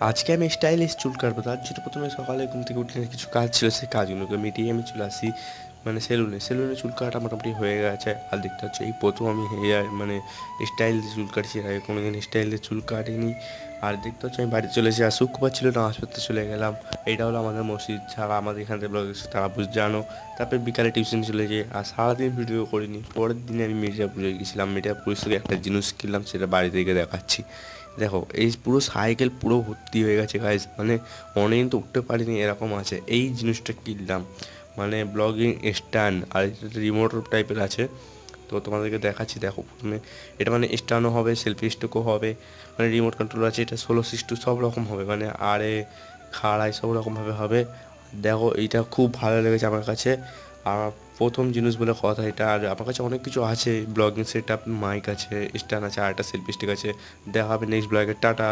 আজকে আমি স্টাইলিশ চুল কাটবো, তার জন্য প্রথমে সকালে ঘুম থেকে উঠে কিছু কাজ ছিল, সেই কাজগুলোকে মিটিয়ে আমি চলে আসি মানে সেলুনে চুল কাটা মোটামুটি হয়ে গেছে। আর দেখতে হচ্ছে এই প্রথম আমি হেয়ার মানে স্টাইল দিয়ে চুল কাটছি, এর আগে কোনো দিন স্টাইল দিয়ে চুল কাটিনি। আর দেখতে হচ্ছে আমি বাড়িতে চলে এসে আর শুক্রবার ছিল না, হাসপাতালে চলে গেলাম। এইটা হলো আমাদের মসজিদ, ছাড়া আমাদের এখান থেকে ব্লগ তারা জানো। তারপর বিকালে টিউশন চলে যাই আর সারাদিন ভিডিও করিনি। পরের দিনে আমি মির্জাপুরে গেছিলাম, মির্জাপুর থেকে একটা জিনিস কিনলাম, সেটা বাড়ি থেকে দেখাচ্ছি। দেখো এই পুরো সাইকেল পুরো ভর্তি হয়ে গেছে গাইজ, মানে অনেকদিন তো উঠতে পারিনি এরকম আছে। এই জিনিসটা কিনলাম মানে ব্লগিং স্ট্যান্ড, আর এটা রিমোট টাইপের আছে। তো তোমাদেরকে দেখাচ্ছি, দেখো প্রথমে এটা মানে স্ট্যান্ডও হবে, সেলফি স্টিকও হবে, মানে রিমোট কন্ট্রোল আছে, এটা 16:6 সব রকম হবে, মানে আড়ে খাড়াই সব রকমভাবে হবে। দেখো এইটা খুব ভালো লেগেছে আমার কাছে। আর প্রথম জিনিস বলে কথা এটা। আর আমার কাছে অনেক কিছু আছে, ব্লগিং সেট আপ, মাইক আছে, স্ট্যান্ড আছে, আর একটা সেলফি স্টিক আছে। দেখা হবে নেক্সট ব্লগে, টাটা।